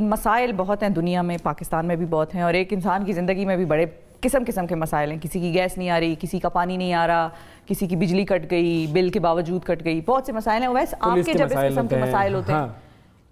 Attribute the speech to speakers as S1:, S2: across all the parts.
S1: مسائل بہت ہیں دنیا میں, پاکستان میں بھی بہت ہیں, اور ایک انسان کی زندگی میں بھی بڑے قسم کے مسائل ہیں. کسی کی گیس نہیں آ رہی, کسی کا پانی نہیں آ رہا, کسی کی بجلی کٹ گئی, بل کے باوجود کٹ گئی, بہت سے مسائل ہیں. ویسے آپ کے جب اس قسم کے مسائل ہوتے ہیں,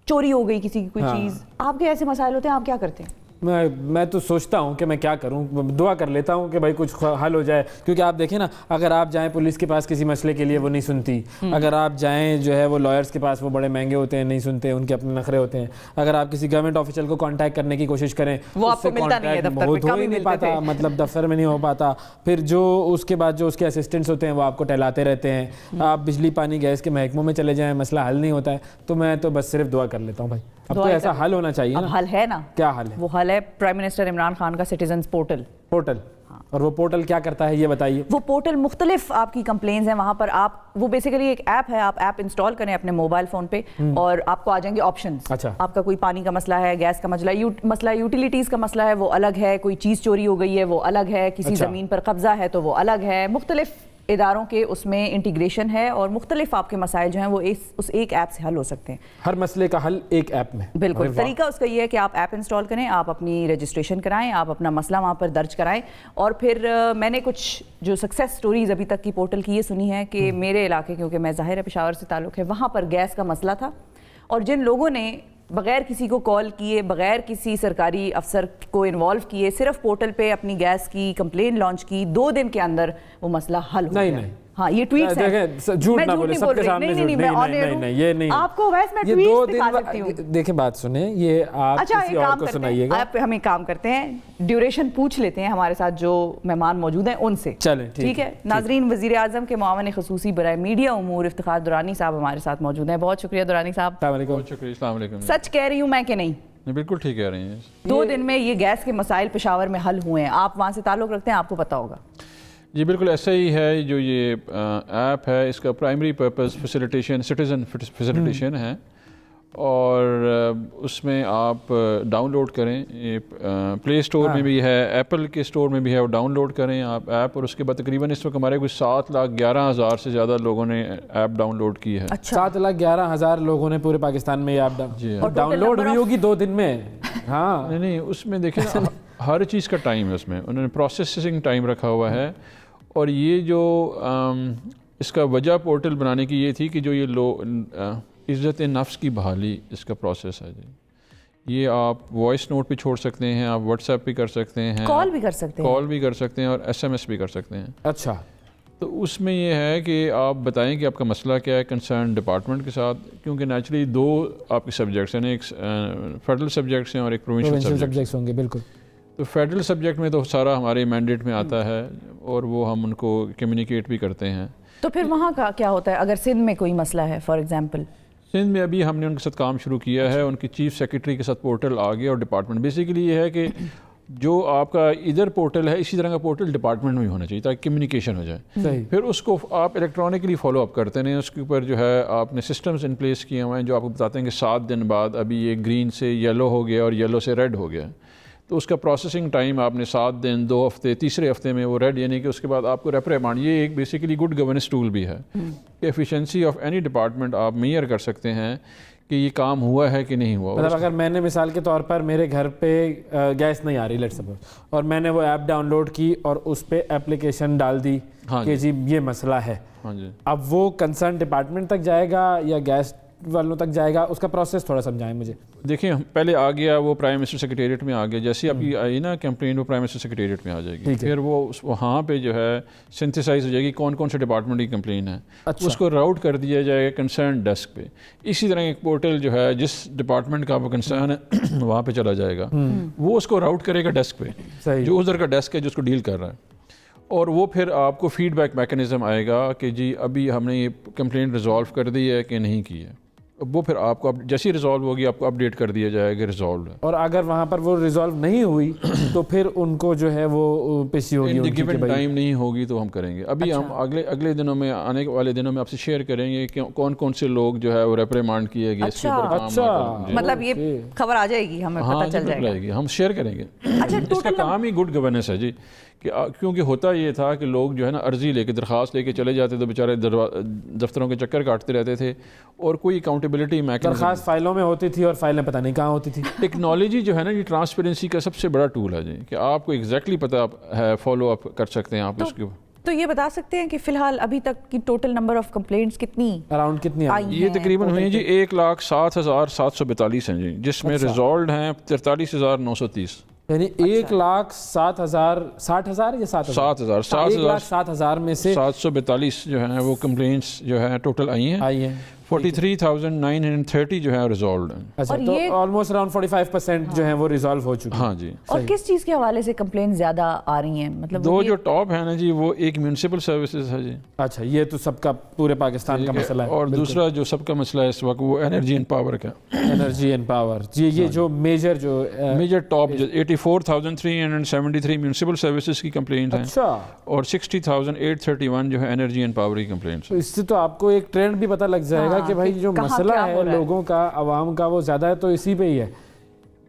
S1: چوری ہو گئی کسی کی کوئی چیز, آپ کے ایسے مسائل ہوتے ہیں, آپ کیا کرتے ہیں؟
S2: میں تو سوچتا ہوں کہ میں کیا کروں, دعا کر لیتا ہوں کہ بھائی کچھ حل ہو جائے. کیونکہ آپ دیکھیں نا, اگر آپ جائیں پولیس کے پاس کسی مسئلے کے لیے وہ نہیں سنتی, اگر آپ جائیں جو ہے وہ لائرز کے پاس وہ بڑے مہنگے ہوتے ہیں, نہیں سنتے, ان کے اپنے نخرے ہوتے ہیں. اگر آپ کسی گورنمنٹ آفیشل کو کانٹیکٹ کرنے کی کوشش کریں,
S1: وہ آپ کو ملتا نہیں ہے دفتر میں,
S2: ہو ہی نہیں پاتا, مطلب دفتر میں نہیں ہو پاتا. پھر جو اس کے بعد جو اس کے اسسٹنٹس ہوتے ہیں وہ آپ کو ٹہلاتے رہتے ہیں. آپ بجلی پانی گیس کے محکموں میں چلے جائیں, مسئلہ حل نہیں ہوتا ہے. تو میں تو بس صرف دعا کر لیتا ہوں بھائی, اب تو ایسا حل ہونا چاہیے.
S1: اب حل ہے نا,
S2: کیا حل ہے؟
S1: وہ حل ہے پرائم منسٹر عمران خان کا سٹیزنز پورٹل.
S2: اور وہ پورٹل کیا کرتا ہے یہ بتائیے.
S1: وہ پورٹل مختلف آپ کی کمپلینز ہیں وہاں پر. آپ وہ بیسیکلی ایک ایپ ہے, آپ ایپ انسٹال کریں اپنے موبائل فون پہ, اور آپ کو آ جائیں گے آپشنز. آپ کا کوئی پانی کا مسئلہ ہے, گیس کا مسئلہ, یوٹیلیٹیز کا مسئلہ ہے, وہ الگ ہے. کوئی چیز چوری ہو گئی ہے, وہ الگ ہے. کسی زمین پر قبضہ ہے تو وہ الگ ہے. مختلف اداروں کے اس میں انٹیگریشن ہے, اور مختلف آپ کے مسائل جو ہیں وہ اس ایک ایپ سے حل ہو سکتے ہیں.
S2: ہر مسئلے کا حل ایک ایپ میں.
S1: بالکل. طریقہ اس کا یہ ہے کہ آپ ایپ انسٹال کریں, آپ اپنی رجسٹریشن کرائیں, آپ اپنا مسئلہ وہاں پر درج کرائیں. اور پھر میں نے کچھ جو سکسیس سٹوریز ابھی تک کی پورٹل کی یہ سنی ہے کہ میرے علاقے, کیونکہ میں ظاہر ہے پشاور سے تعلق ہے, وہاں پر گیس کا مسئلہ تھا, اور جن لوگوں نے بغیر کسی کو کال کیے, بغیر کسی سرکاری افسر کو انوالو کیے, صرف پورٹل پہ اپنی گیس کی کمپلین لانچ کی, 2 دن کے اندر وہ مسئلہ حل ہو گیا. ہاں یہ ٹویٹس ہیں,
S2: جھوٹ نہ بولے سب کے سامنے. نہیں یہ نہیں,
S1: آپ کو ویسے میں ٹویٹس دکھا سکتی ہوں.
S2: دیکھیں بات سنیں, یہ آپ کسی اور کو سنائیے گا.
S1: آپ ہم ایک کام کرتے ہیں, ڈیوریشن پوچھ لیتے ہیں ہمارے ساتھ جو مہمان موجود ہیں ان سے.
S2: چلیں
S1: ٹھیک ہے ناظرین, وزیر اعظم کے معاون خصوصی برائے میڈیا امور افتخار درانی صاحب ہمارے ساتھ موجود ہیں. بہت شکریہ درانی صاحب.
S3: السلام علیکم.
S1: سچ کہہ رہی ہوں میں کہ نہیں؟
S3: بالکل ٹھیک کہہ رہی ہیں.
S1: 2 دن میں یہ گیس کے مسائل پشاور میں حل ہوئے ہیں. آپ وہاں سے تعلق رکھتے ہیں, آپ کو پتہ ہوگا.
S3: جی بالکل ایسا ہی ہے. جو یہ ایپ ہے اس کا primary purpose facilitation, citizen facilitation ہے, اور اس میں آپ ڈاؤن لوڈ کریں. یہ پلے اسٹور میں بھی ہے, ایپل کے اسٹور میں بھی ہے, وہ ڈاؤن لوڈ کریں آپ ایپ. اور اس کے بعد تقریباً اس وقت ہمارے کوئی 7,11,000 سے زیادہ لوگوں نے ایپ ڈاؤن لوڈ کی ہے.
S2: 7,11,000 لوگوں نے پورے پاکستان میں یہ ایپ ڈاؤن لوڈ ہوئی ہوگی 2 دن میں. ہاں
S3: نہیں, اس میں دیکھیں ہر چیز کا ٹائم ہے, اس میں انہوں نے پروسیسنگ ٹائم رکھا ہوا ہے. اور یہ جو اس کا وجہ پورٹل بنانے کی یہ تھی کہ جو یہ عزت نفس کی بحالی اس کا پروسیس ہے جی. یہ آپ وائس نوٹ پہ چھوڑ سکتے ہیں, آپ واٹس ایپ پہ کر سکتے ہیں,
S1: کال بھی کر سکتے ہیں,
S3: اور SMS بھی کر سیکتے ہیں.
S2: اچھا,
S3: تو اس میں یہ ہے کہ آپ بتائیں کہ آپ کا مسئلہ کیا ہے کنسرن ڈپارٹمنٹ کے ساتھ. کیونکہ نیچرلی 2 آپ کے سبجیکٹس ہیں, ایک فیڈرل سبجیکٹس ہیں اور ایک پروونشل
S2: سبجیکٹس ہوں گے. بالکل.
S3: تو فیڈرل سبجیکٹ میں تو سارا ہمارے مینڈیٹ میں آتا ہے, اور وہ ہم ان کو کمیونیکیٹ بھی کرتے ہیں.
S1: تو پھر وہاں کا کیا ہوتا ہے اگر سندھ میں کوئی مسئلہ ہے فار ایگزامپل؟
S3: سندھ میں ابھی ہم نے ان کے ساتھ کام شروع کیا ہے. ان کی چیف سیکرٹری کے ساتھ پورٹل آ گیا, اور ڈپارٹمنٹ بیسیکلی یہ ہے کہ جو آپ کا ادھر پورٹل ہے اسی طرح کا پورٹل ڈپارٹمنٹ میں ہونا چاہیے تاکہ کمیونیکیشن ہو جائے. پھر اس کو آپ الیکٹرانکلی فالو اپ کرتے ہیں. اس کے اوپر جو ہے آپ نے سسٹمز ان پلیس کیے ہوئے ہیں جو آپ کو بتاتے ہیں کہ 7 دن بعد ابھی یہ گرین سے یلو ہو گیا اور یلو سے ریڈ ہو گیا. تو اس کا پروسیسنگ ٹائم آپ نے 7 دن 2 ہفتے, تیسرے ہفتے میں وہ ریڈ, یعنی کہ اس کے بعد آپ کو ریپریمانڈ. یہ ایک بیسیکلی گڈ گورننس ٹول بھی ہے کہ ایفیشنسی آف اینی ڈپارٹمنٹ آپ میئر کر سکتے ہیں کہ یہ کام ہوا ہے کہ نہیں ہوا.
S2: مطلب اگر میں نے مثال کے طور پر میرے گھر پہ گیس نہیں آ رہی لیٹس سپوز, اور میں نے وہ ایپ ڈاؤن لوڈ کی اور اس پہ اپلیکیشن ڈال دی کہ جی یہ مسئلہ ہے, اب وہ کنسرن ڈپارٹمنٹ تک جائے گا یا گیس والوں تک جائے گا؟ اس کا پروسیس تھوڑا سمجھائیں مجھے.
S3: دیکھیں پہلے آ گیا وہ پرائم منسٹر سیکریٹریٹ میں آ گیا. جیسے آپ کی آئی نا کمپلین, وہ پرائم منسٹر سیکریٹریٹ میں آ جائے گی. پھر وہ وہاں پہ جو ہے سنتھیسائز ہو جائے گی کون کون سے ڈپارٹمنٹ کی کمپلین ہے. اس کو راؤٹ کر دیا جائے گا کنسرن ڈیسک پہ. اسی طرح ایک پورٹل جو ہے جس ڈپارٹمنٹ کا وہ کنسرن ہے وہاں پہ چلا جائے گا, وہ اس کو راؤٹ کرے گا ڈیسک پہ جو ادھر کا ڈیسک ہے جو اس کو ڈیل کر رہا ہے. اور وہ پھر آپ کو فیڈ بیک میکینزم آئے گا کہ جی ابھی ہم نے یہ کمپلین ریزالو کر دی ہے کہ نہیں کی ہے. وہ پھر آپ کو جیسی ریزالو ہوگی آپ کو اپڈیٹ کر دیا جائے گا ریزالو ہے.
S2: اور اگر وہاں پر وہ ریزالو نہیں ہوئی تو پھر ان کو جو ہے وہ پیشی ہوگی,
S3: ان گیون ٹائم نہیں ہوگی تو ہم کریں گے. ابھی ہم اگلے دنوں میں, آنے والے دنوں میں آپ سے شیئر کریں گے کہ کون کون سے لوگ جو ہے وہ ریپریمانڈ کیے گئے. اس کے اوپر کام
S1: مطلب یہ خبر آ جائے گی, ہمیں پتہ چل جائے گا,
S3: ہم شیئر کریں گے. اس کا کام ہی گڈ گورننس ہے جی. کہ کیونکہ ہوتا یہ تھا کہ لوگ جو ہے نا عرضی لے کے درخواست لے کے چلے جاتے تو بیچارے دفتروں کے چکر کاٹتے رہتے تھے, اور کوئی اکاؤنٹیبل اکاؤنٹیبلٹی میکنزم.
S2: درخواست فائلوں میں ہوتی تھی اور فائلیں پتہ نہیں کہاں ہوتی تھی.
S3: ٹیکنالوجی جو ہے نا یہ ٹرانسپیرنسی کا سب سے بڑا ٹول ہے جی, کہ آپ کو ایگزیکٹلی پتہ ہے, فالو اپ کر سکتے ہیں آپ اس کے.
S1: تو یہ بتا سکتے ہیں کہ فی الحال ابھی تک کی ٹوٹل نمبر آف کمپلینٹس کتنی
S2: اراؤنڈ کتنی
S1: آئی ہیں؟
S3: یہ تقریباً ہوئی ہیں جی 1,07,742 ہیں جی, جس میں ریزالوڈ ہیں 43,930.
S2: یعنی 1,07,000 60,000 یا 7,000 7,000 میں سے
S3: 742 جو ہیں وہ کمپلینٹس جو ہے ٹوٹل آئی ہیں. 43,930 جو ہے ریزالوڈ ہیں.
S2: اچھا, تو آلموسٹ اراؤنڈ 45% جو ہیں وہ ریزالو ہو چکے ہیں.
S3: ہاں جی.
S1: اور کس چیز کے حوالے سے کمپلین زیادہ آ رہی ہیں؟ مطلب
S3: دو جو ٹاپ ہیں نا جی, وہ ایک میونسپل سروسز ہے جی.
S2: اچھا, یہ تو سب کا پورے پاکستان کا مسئلہ ہے.
S3: اور دوسرا جو سب کا مسئلہ ہے اس وقت وہ انرجی اینڈ پاور کا.
S2: انرجی اینڈ پاور جی, یہ جو میجر
S3: ٹاپ 84,373 میونسپل سروسز کی کمپلینٹ ہیں.
S2: اچھا,
S3: اور 60,831 جو ہے انرجی اینڈ پاور کی کمپلینٹس.
S2: تو اس سے تو آپ کو ایک ٹرینڈ بھی پتہ لگ جائے گا کہ بھائی جو مسئلہ ہے لوگوں کا, عوام کا, وہ زیادہ ہے تو اسی پہ ہی ہے.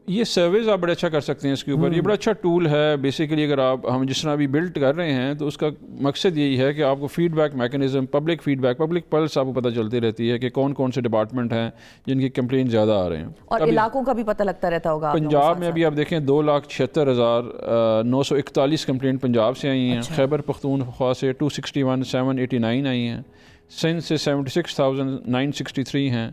S3: یہ سروس آپ بڑے اچھا کر سکتے ہیں اس کے اوپر. یہ بڑا اچھا ٹول ہے بیسیکلی. اگر ہم جس طرح ابھی بلڈ کر رہے ہیں تو اس کا مقصد یہی ہے کہ آپ کو feedback mechanism, public feedback, public plus آپ کو پتہ چلتی رہتی ہے کہ کون کون سے ڈپارٹمنٹ ہیں جن کی کمپلین زیادہ آ رہے ہیں.
S1: اور علاقوں کا بھی پتہ لگتا رہتا ہوگا.
S3: پنجاب میں ابھی آپ دیکھیں 2,76,941 کمپلین پنجاب سے آئی ہیں. خیبر پختونخوا سے 261,789 آئی ہیں. سندھ سے 76,963 ہیں.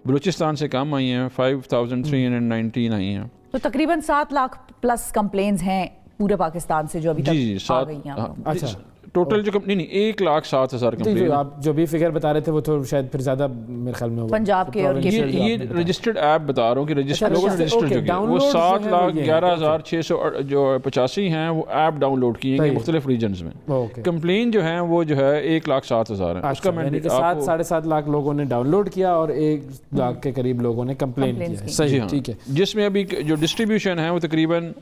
S3: بلوچستان سے کم آئی ہیں 5,319 آئی ہیں.
S1: تو تقریباً 7 لاکھ پلس کمپلینز ہیں پورے پاکستان سے جو ابھی تک آ گئی ہیں.
S2: اچھا,
S3: ٹوٹل جو نہیں 1,07,000 کمپلین.
S2: آپ جو بھی فگر بتا رہے تھے وہ تو شاید پھر زیادہ میرے خیال میں
S1: پنجاب کے اور
S3: یہ رجسٹرڈ ایپ بتا رہا ہوں کہ لوگوں نے رجسٹر جو کیا وہ 7,11,685 ہیں. وہ ایپ ڈاؤن لوڈ کیے ہیں مختلف ریجنز میں. کمپلین جو ہیں وہ جو ہے 1,07,000 ہے. اس کا
S2: 7.5 لاکھ لوگوں نے ڈاؤن لوڈ کیا اور 1 لاکھ کے قریب لوگوں نے کمپلین کیا.
S3: صحیح, ٹھیک ہے. جس میں ابھی جو ڈسٹریبیوشن ہے وہ تقریباً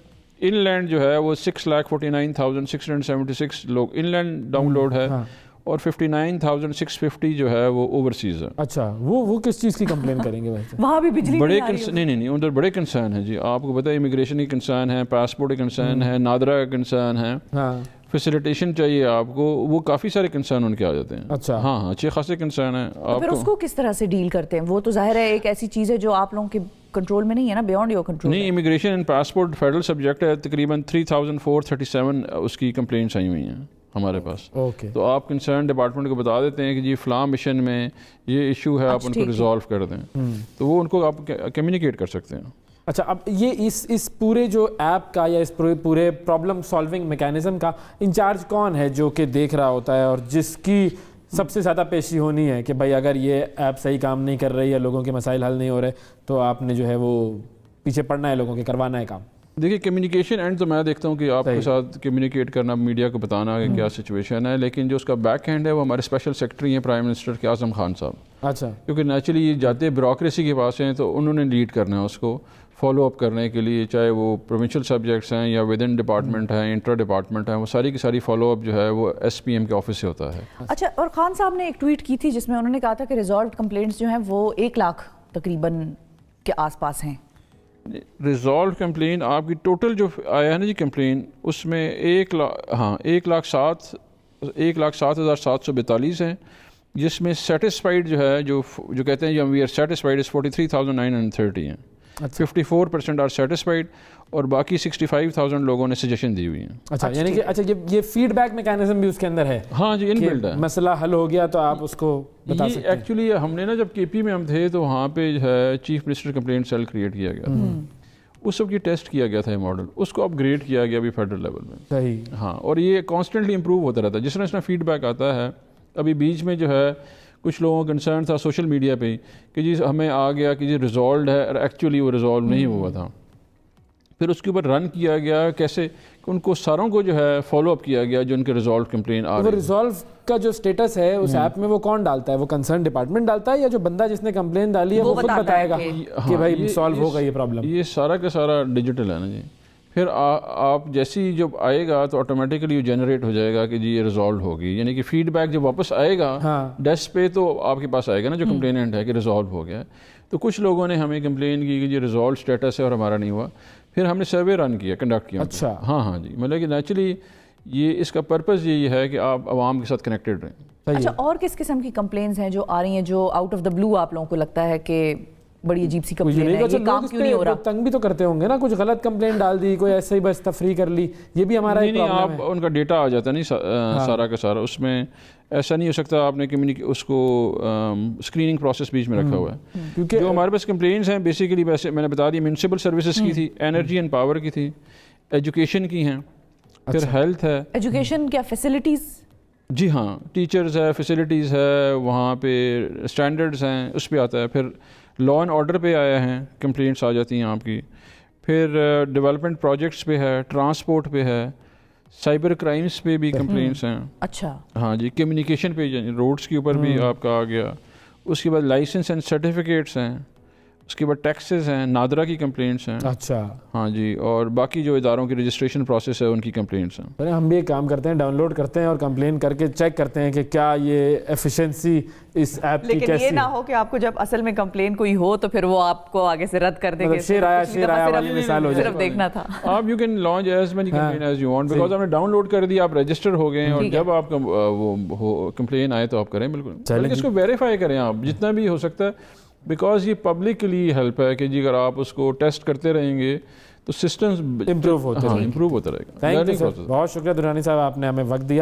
S3: ان لینڈ جو ہے وہ 6,49,676 لوگ ان لینڈ ڈاؤن لوڈ ہے, اور 59,650 جو ہے وہ اوورسیز ہے.
S2: اچھا, وہ کس چیز کی کمپلین کریں گے ویسے؟
S1: وہاں بھی بجلی
S3: بڑے نہیں ادھر بڑے کنسرن ہیں جی. آپ کو پتہ ہے امیگریشن کی کنسرن ہے, پاسپورٹ کی کنسرن ہے, نادرا کا کنسرن ہے, فیسیلیٹیشن چاہیے آپ کو. وہ کافی سارے کنسرن ان کے آ جاتے ہیں.
S2: اچھا,
S3: ہاں اچھے خاصے کنسرن ہیں.
S1: پھر اس کو کس طرح سے ڈیل کرتے ہیں؟ وہ تو ظاہر ہے ایک ایسی چیز ہے جو آپ لوگوں کے کنٹرول میں نہیں ہے نا, بیونڈ یور کنٹرول.
S3: نہیں, immigration and passport federal subject ہے. تقریباً 3,437 اس کی کمپلینٹس آئی ہوئی ہیں ہمارے پاس. تو آپ کنسرن ڈپارٹمنٹ کو بتا دیتے ہیں کہ جی فلاں مشن میں یہ ایشو ہے, آپ ان کو ریزالو کر دیں, تو وہ ان کو آپ کمیونیکیٹ کر سکتے ہیں.
S2: اچھا, اب یہ اس پورے جو ایپ کا یا اس پورے پرابلم سالونگ میکینزم کا انچارج کون ہے جو کہ دیکھ رہا ہوتا ہے اور جس کی سب سے زیادہ پیشی ہونی ہے کہ بھائی اگر یہ ایپ صحیح کام نہیں کر رہی یا لوگوں کے مسائل حل نہیں ہو رہے تو آپ نے جو ہے وہ پیچھے پڑنا ہے, لوگوں کے کروانا ہے کام؟
S3: دیکھیے کمیونیکیشن اینڈ تو میں دیکھتا ہوں کہ آپ کے ساتھ کمیونیکیٹ کرنا, میڈیا کو بتانا کہ کیا سچویشن ہے, لیکن جو اس کا بیک ہینڈ ہے وہ ہمارے اسپیشل سیکرٹری ہیں پرائم منسٹر کے اعظم خان صاحب.
S2: اچھا,
S3: کیونکہ نیچرلی یہ جاتے بیوروکریسی کے پاس ہیں تو انہوں نے لیڈ کرنا ہے اس کو فالو اپ کرنے کے لیے, چاہے وہ پروونشل سبجیکٹس ہیں یا ود ان ڈپارٹمنٹ ہیں, انٹر ڈپارٹمنٹ ہیں, وہ ساری کی ساری فالو اپ جو ہے وہ ایس پی ایم کے آفس سے ہوتا ہے.
S1: اچھا, اور خان صاحب نے ایک ٹویٹ کی تھی جس میں انہوں نے کہا تھا کہ ریزالوڈ کمپلینٹس جو ہیں وہ 1 لاکھ تقریباً کے آس پاس ہیں.
S3: ریزالوڈ کمپلین آپ کی ٹوٹل جو آیا ہے نا جی کمپلین, اس میں 1,07,742 ہیں, جس میں سیٹسفائڈ جو ہے جو کہتے ہیں وی آر سیٹسفائڈ از 43,930 ہیں. 54% آر سیٹسفائڈ اور باقی 65,000 لوگوں نے سجیشن دی ہوئی ہیں.
S2: اچھا, یعنی کہ یہ فیڈ بیک میکینزم بھی اس کے اندر ہے.
S3: ہاں جی, ان بلڈ ہے.
S2: مسئلہ حل ہو گیا تو آپ اس کو بتا سکتے ہیں.
S3: ایکچولی ہم نے نا جب کے پی میں ہم تھے تو وہاں پہ جو ہے chief minister complaint cell create کیا گیا تھا. اس وقت یہ ٹیسٹ کیا گیا تھا یہ ماڈل, اس کو اپ گریڈ کیا گیا ابھی فیڈرل لیول میں.
S2: صحیح.
S3: ہاں, اور یہ کانسٹنٹلی امپروو ہوتا رہتا ہے جس طرح فیڈ بیک آتا ہے. ابھی بیچ میں جو ہے کچھ لوگوں کا کنسرن تھا سوشل میڈیا پہ کہ جی ہمیں آ گیا کہ جی ریزالوڈ ہے, اور ایکچولی وہ ریزالو نہیں ہوا تھا. پھر اس کے اوپر رن کیا گیا کیسے کہ ان کو ساروں کو جو ہے فالو اپ کیا گیا جو ان کے ریزالوڈ کمپلین آ گئی.
S2: وہ ریزالو کا جو سٹیٹس ہے اس ایپ میں وہ کون ڈالتا ہے؟ وہ کنسرن ڈپارٹمنٹ ڈالتا ہے یا جو بندہ جس نے کمپلین ڈالی ہے وہ خود بتائے گا کہ بھائی سالو ہوگا یہ پرابلم؟
S3: یہ سارا کا سارا ڈیجیٹل ہے نا جی. پھر آپ جیسی جب آئے گا تو آٹومیٹیکلی جنریٹ ہو جائے گا کہ جی یہ ریزالو ہوگی, یعنی کہ فیڈ بیک جب واپس آئے گا ڈیسک پہ تو آپ کے پاس آئے گا نا جو کمپلیننٹ ہے کہ ریزالو ہو گیا. تو کچھ لوگوں نے ہمیں کمپلین کی کہ یہ ریزالو اسٹیٹس ہے اور ہمارا نہیں ہوا. پھر ہم نے سروے رن کیا, کنڈکٹ کیا.
S2: اچھا,
S3: ہاں جی, مطلب کہ نیچرلی یہ اس کا پرپز یہی ہے کہ آپ عوام کے ساتھ کنیکٹڈ رہیں.
S1: اچھا اور کس قسم کی کمپلینز ہیں جو آ رہی ہیں جو آؤٹ آف دا بلو آپ لوگوں کو لگتا ہے کہ بڑی عجیب سی کمپلین ہے, یہ کام کیوں نہیں ہو رہا؟
S2: تنگ بھی تو کرتے ہوں گے نا, کچھ غلط کمپلین ڈال دی, کوئی ایسے ہی بس تفریح کر لی, یہ بھی ہمارا ایک پرابلم ہے.
S3: آپ ان کا ڈیٹا آ جاتا نہیں سارا کا سارا, اس میں ایسا نہیں ہو سکتا آپ نے اس کو اسکریننگ پروسیس بیچ میں رکھا ہوا ہے. کیونکہ جو ہمارے پاس کمپلینس ہیں بیسیکلی ویسے میں نے بتا دی میونسپل سروسز کی تھی, انرجی اینڈ پاور کی تھی, ایجوکیشن کی ہیں, پھر ہیلتھ ہے.
S1: ایجوکیشن کیا فیسلٹیز؟
S3: جی ہاں, ٹیچرز ہے, فیسلٹیز ہے, وہاں پہ اسٹینڈرڈز ہیں, اس پہ آتا ہے. پھر لا اینڈ آرڈر پہ آئے ہیں کمپلینٹس آ جاتی ہیں آپ کی. پھر ڈیولپمنٹ پروجیکٹس پہ ہے, ٹرانسپورٹ پہ ہے, سائبر کرائمس پہ بھی کمپلینٹس ہیں.
S1: اچھا
S3: ہاں جی, کمیونیکیشن پہ روڈس کے اوپر بھی آپ کا آ گیا. اس کے بعد لائسنس اینڈ سرٹیفکیٹس ہیں, اس کے بعد ٹیکسز ہیں, نادرا کی کمپلینٹس ہیں.
S2: اچھا
S3: ہاں جی, اور باقی جو اداروں کی رجسٹریشن پروسیس ہے ان کی کمپلینٹس ہیں.
S2: ہم بھی ایک کام کرتے ہیں, ڈاؤن لوڈ کرتے ہیں اور کمپلین کر کے چیک کرتے ہیں کہ کیا یہ ایفیشنسی اس ایپ کی
S1: لیکن
S2: کیسی.
S1: یہ نہ ہو کہ آپ کو جب اصل میں کمپلین کوئی ہو تو پھر وہ آپ کو آگے سے رد کر دے.
S2: شیر آیا والی مثال ہو جائے.
S1: صرف دیکھنا تھا.
S3: آپ you can launch as many complain as you want, because آپ نے ڈاؤن لوڈ کر دیا, آپ رجسٹر ہو گئے ہیں, اور جب آپ کا وہ کمپلین آئے تو آپ کریں. بالکل اس کو ویریفائی کریں آپ جتنا بھی ہو سکتا ہے, بیکاز یہ پبلک کے لیے ہیلپ ہے کہ جی اگر آپ اس کو ٹیسٹ کرتے رہیں گے تو سسٹمز
S2: امپروو ہوتے
S3: امپروو ہوتا رہے گا.
S2: تھینک یو سر, بہت شکریہ درانی صاحب, آپ نے ہمیں وقت دیا.